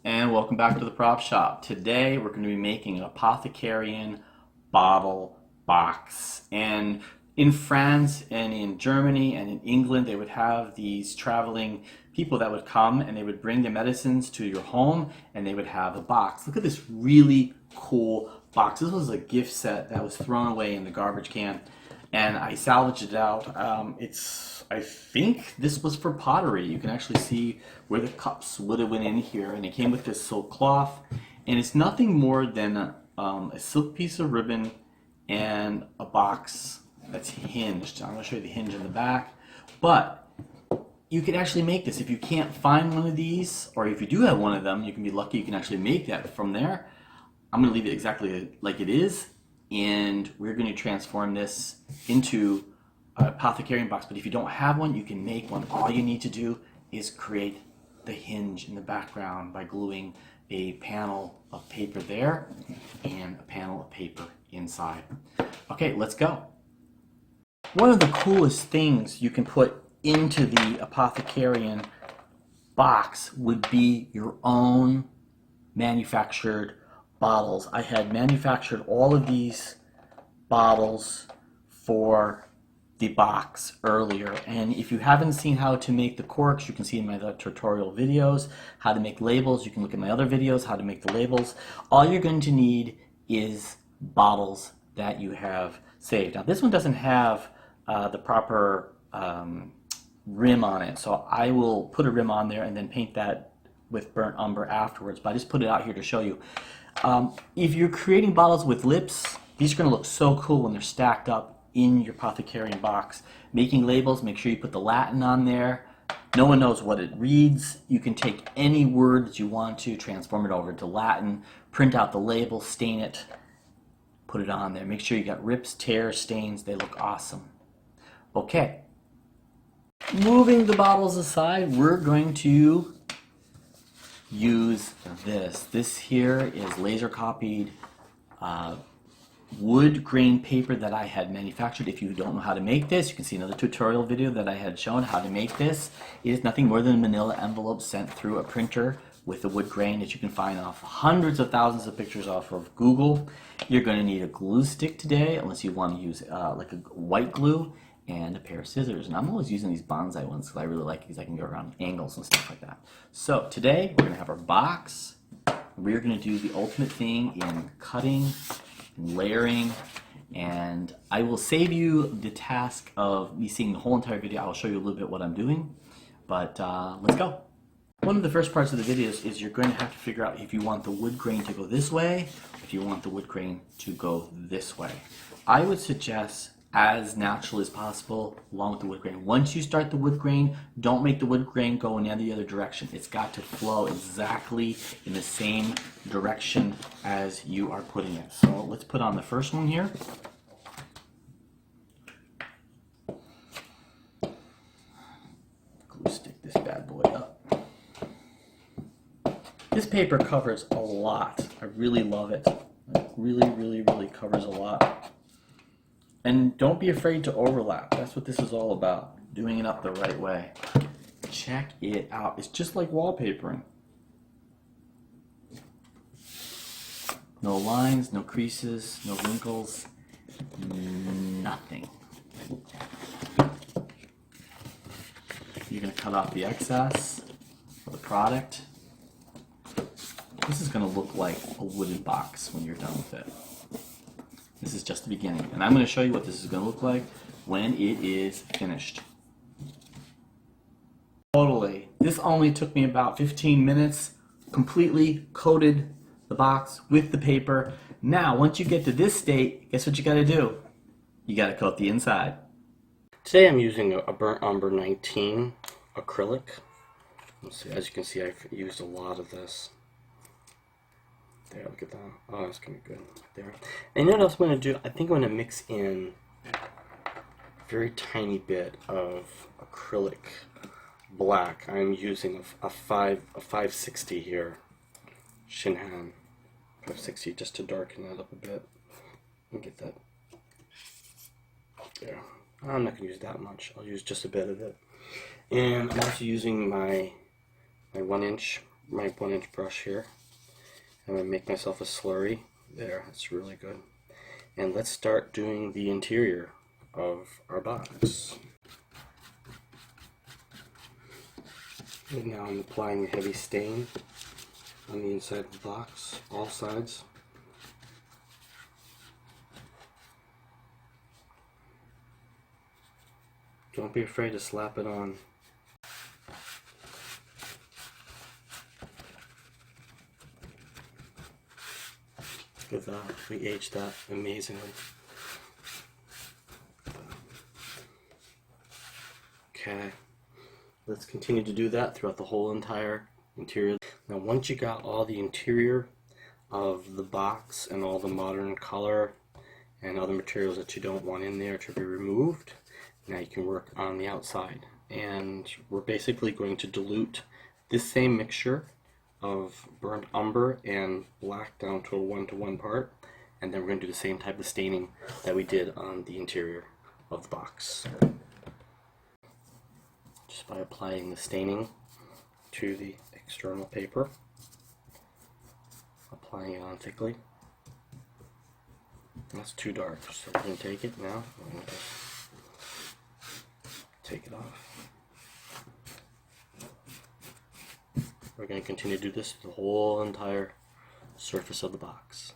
And welcome back to the prop shop. Today we're going to be making an Apothecarian bottle box. And in France and in Germany and in England, they would have these traveling people that would come and they would bring the medicines to your home and they would have a box. Look at this really cool box. This was a gift set that was thrown away in the garbage can and I salvaged it out. I think this was for pottery. You can actually see where the cups would have went in here, and it came with this silk cloth, and it's nothing more than a silk piece of ribbon and a box that's hinged. I'm going to show you the hinge in the back, but you can actually make this. If you can't find one of these, or if you do have one of them, you can be lucky you can actually make that from there. I'm going to leave it exactly like it is, and we're going to transform this into an Apothecarian box. But if you don't have one, you can make one. All you need to do is create the hinge in the background by gluing a panel of paper there and a panel of paper inside. Okay, let's go. One of the coolest things you can put into the Apothecarian box would be your own manufactured bottles. I had manufactured all of these bottles for the box earlier, and if you haven't seen how to make the corks, you can see in my other tutorial videos how to make labels. You can look at my other videos how to make the labels. All you're going to need is bottles that you have saved. Now this one doesn't have the proper rim on it, so I will put a rim on there and then paint that with burnt umber afterwards, but I just put it out here to show you. If you're creating bottles with lips, these are going to look so cool when they're stacked up in your Apothecarian box. Making labels, make sure you put the Latin on there. No one knows what it reads. You can take any word that you want to, transform it over to Latin, print out the label, stain it, put it on there. Make sure you got rips, tears, stains. They look awesome. Okay. Moving the bottles aside, we're going to use this. This here is laser copied wood grain paper that I had manufactured. If you don't know how to make this, you can see another tutorial video that I had shown how to make this. It is nothing more than a manila envelope sent through a printer with the wood grain that you can find off hundreds of thousands of pictures off of Google. You're going to need a glue stick today, unless you want to use like a white glue, and a pair of scissors. And I'm always using these bonsai ones because I really like these. I can go around angles and stuff like that. So today we're going to have our box. We're going to do the ultimate thing in cutting, layering, and I will save you the task of me seeing the whole entire video. I will show you a little bit what I'm doing, but let's go. One of the first parts of the video is you're going to have to figure out if you want the wood grain to go this way, if you want the wood grain to go this way. I would suggest as natural as possible along with the wood grain. Once you start the wood grain, don't make the wood grain go in any other direction. It's got to flow exactly in the same direction as you are putting it. So let's put on the first one here. Glue stick this bad boy up. This paper covers a lot. I really love it. It really covers a lot. And don't be afraid to overlap. That's what this is all about. Doing it up the right way. Check it out. It's just like wallpapering. No lines, no creases, no wrinkles, nothing. You're going to cut off the excess of the product. This is going to look like a wooden box when you're done with it. This is just the beginning, and I'm going to show you what this is going to look like when it is finished. Totally. This only took me about 15 minutes, completely coated the box with the paper. Now, once you get to this state, guess what you got to do? You got to coat the inside. Today I'm using a burnt umber 19 acrylic. Let's see, as you can see, I've used a lot of this. There, look at that. Oh, that's gonna be good. There. And you know what else I'm gonna do? I think I'm gonna mix in a very tiny bit of acrylic black. I'm using a 560 here. Shinhan 560 just to darken that up a bit. Let me get that. There. I'm not gonna use that much. I'll use just a bit of it. And I'm also using my 1-inch my 1-inch brush here. I'm going to make myself a slurry. There, that's really good. And let's start doing the interior of our box. And now I'm applying a heavy stain on the inside of the box, all sides. Don't be afraid to slap it on. Look at that, we aged that amazingly. Okay, let's continue to do that throughout the whole entire interior. Now once you got all the interior of the box and all the modern color and other materials that you don't want in there to be removed, now you can work on the outside. And we're basically going to dilute this same mixture of burnt umber and black down to a 1-to-1 part, and then we're going to do the same type of staining that we did on the interior of the box. Just by applying the staining to the external paper, applying it on thickly. That's too dark, so we're going to take it now. We're going to take it off. We're going to continue to do this the whole entire surface of the box.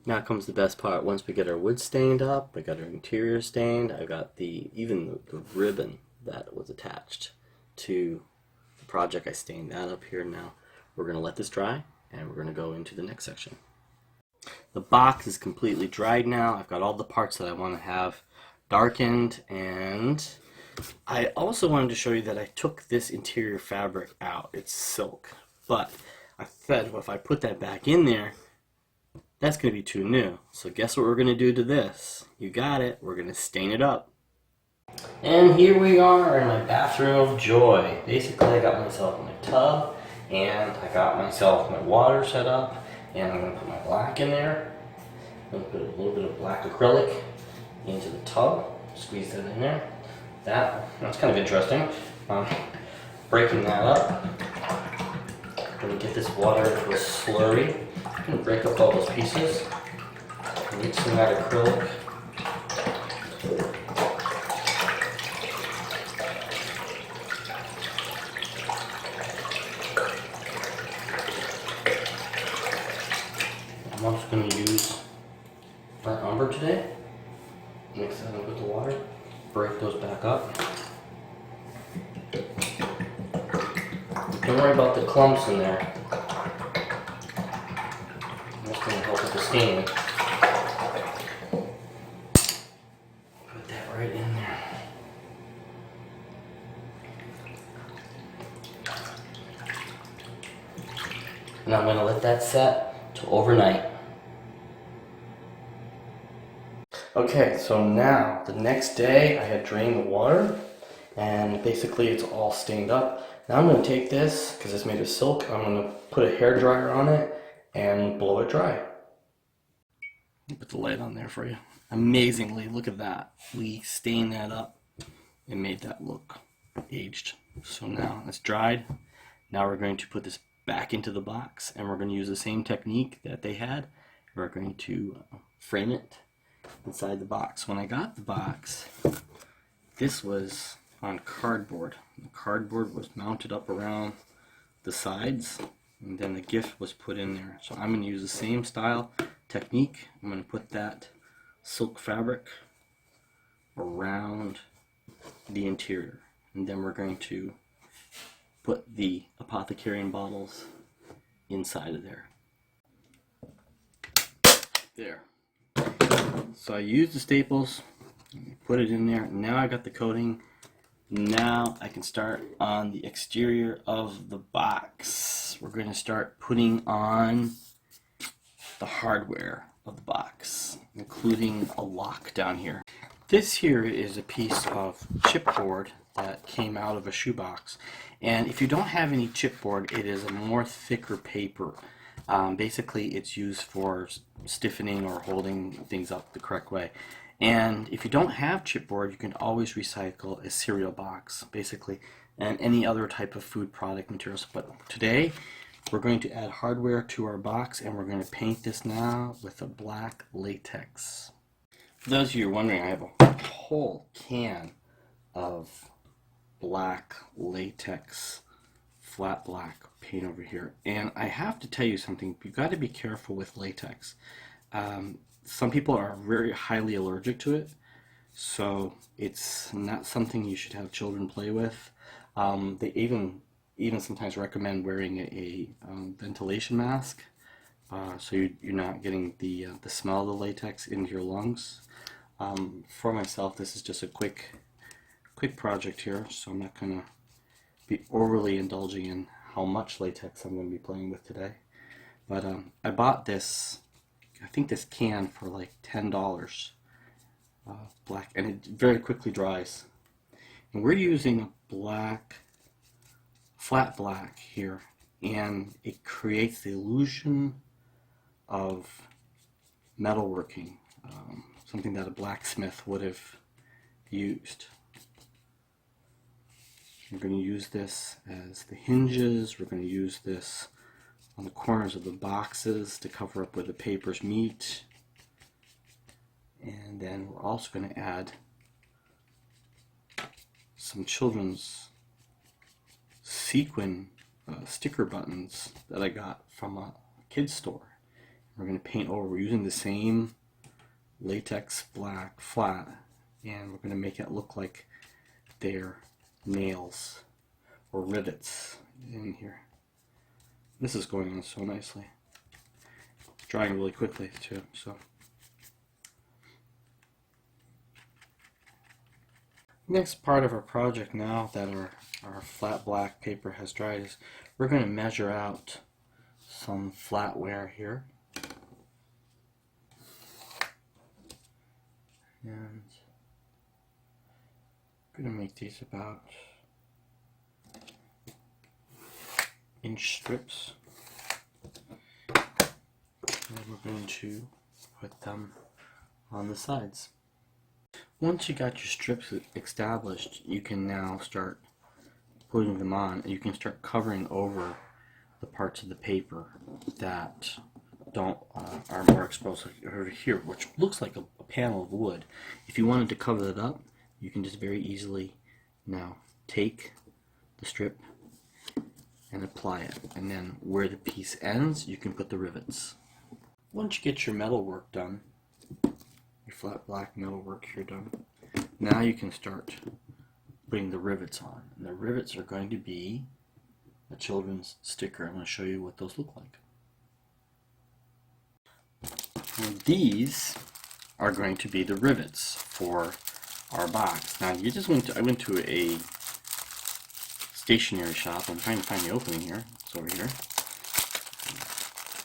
Now comes the best part. Once we get our wood stained up, we got our interior stained, I've got even the ribbon that was attached to the project. I stained that up here. Now we're going to let this dry and we're going to go into the next section. The box is completely dried now. I've got all the parts that I want to have darkened, and I also wanted to show you that I took this interior fabric out. It's silk, but I said, well, if I put that back in there, that's going to be too new. So guess what we're going to do to this? You got it. We're going to stain it up. And here we are in my bathroom of joy. Basically, I got myself my tub, and I got myself my water set up, and I'm going to put my black in there. I'm going to put a little bit of black acrylic into the tub, squeeze that in there. That's kind of interesting. Breaking that up. I'm going to get this water into a slurry. I'm going to break up all those pieces. Mixing that acrylic. I'm also going to use burnt umber today. Mix that up with the water. Break those back up. Don't worry about the clumps in there. That's going to help with the staining. Put that right in there. And I'm going to let that set to overnight. Okay, so now the next day I had drained the water and basically it's all stained up. Now I'm going to take this, because it's made of silk, I'm going to put a hair dryer on it and blow it dry. Put the light on there for you. Amazingly, look at that. We stained that up and made that look aged. So now it's dried. Now we're going to put this back into the box and we're going to use the same technique that they had. We're going to frame it inside the box. When I got the box, this was on cardboard. The cardboard was mounted up around the sides, and then the gift was put in there. So I'm going to use the same style technique. I'm going to put that silk fabric around the interior, and then we're going to put the Apothecary bottles inside of there. There. So I used the staples, put it in there. Now I got the coating. Now I can start on the exterior of the box. We're going to start putting on the hardware of the box, including a lock down here. This here is a piece of chipboard that came out of a shoebox. And if you don't have any chipboard, it is a more thicker paper. Basically, it's used for stiffening or holding things up the correct way. And if you don't have chipboard, you can always recycle a cereal box. Basically, and any other type of food product materials. But today we're going to add hardware to our box, and we're going to paint this now with a black latex. For those of you who are wondering, I have a whole can of black latex, flat black paint over here. And I have to tell you something, you've got to be careful with latex. Some people are very highly allergic to it, so it's not something you should have children play with. They even sometimes recommend wearing a ventilation mask, so you're not getting the smell of the latex into your lungs. For myself, this is just a quick project here, so I'm not going to be overly indulging in how much latex I'm going to be playing with today. But I bought this, I think this can for like $10, black, and it very quickly dries. And we're using a black, flat black here, and it creates the illusion of metalworking, something that a blacksmith would have used. We're going to use this as the hinges. We're going to use this on the corners of the boxes to cover up where the papers meet. And then we're also going to add some children's sequin sticker buttons that I got from a kid's store. We're going to paint over. We're using the same latex black flat, and we're going to make it look like they're nails or rivets in here. This is going on so nicely. It's drying really quickly too. So next part of our project, now that our flat black paper has dried, is we're going to measure out some flatware here. And I'm going to make these about inch strips, and we're going to put them on the sides. Once you got your strips established, you can now start putting them on, and you can start covering over the parts of the paper that are more exposed, like over here, which looks like a panel of wood. If you wanted to cover that up, you can just very easily now take the strip and apply it, and then where the piece ends, you can put the rivets. Once you get your metal work done, your flat black metal work here done, now you can start putting the rivets on. And the rivets are going to be a children's sticker. I'm going to show you what those look like. And these are going to be the rivets for our box. Now I went to a stationery shop. I'm trying to find the opening here. It's over here.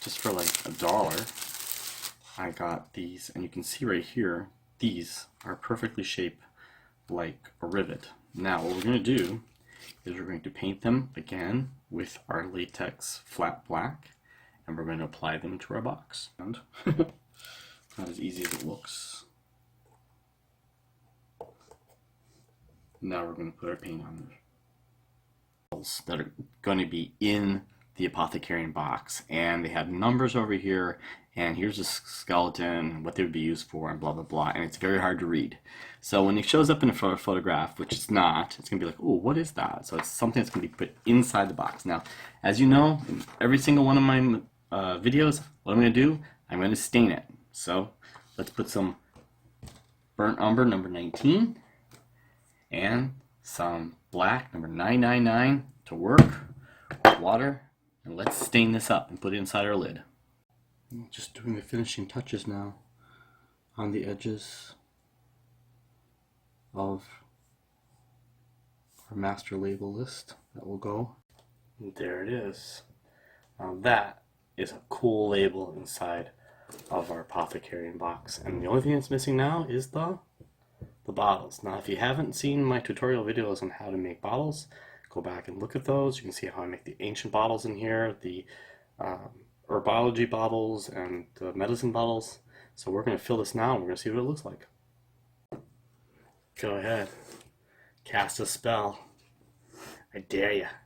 Just for like $1, I got these, and you can see right here, these are perfectly shaped like a rivet. Now what we're going to do is we're going to paint them again with our latex flat black, and we're going to apply them to our box. And not as easy as it looks. Now we're going to put our paint on that are going to be in the Apothecary box, and they have numbers over here, and here's a skeleton, what they would be used for, and blah blah blah, and it's very hard to read. So when it shows up in a photograph, which it's not, it's going to be like, oh, what is that? So it's something that's going to be put inside the box. Now, as you know, in every single one of my videos, what I'm going to do, I'm going to stain it. So let's put some burnt umber number 19 and some black number 999 to work with water, and let's stain this up and put it inside our lid. I'm just doing the finishing touches now on the edges of our master label list that will go. And there it is. Now that is a cool label inside of our Apothecary box, and the only thing that's missing now is the bottles. Now if you haven't seen my tutorial videos on how to make bottles, go back and look at those. You can see how I make the ancient bottles in here, the herbology bottles, and the medicine bottles. So we're going to fill this now, and we're going to see what it looks like. Go ahead, cast a spell. I dare ya.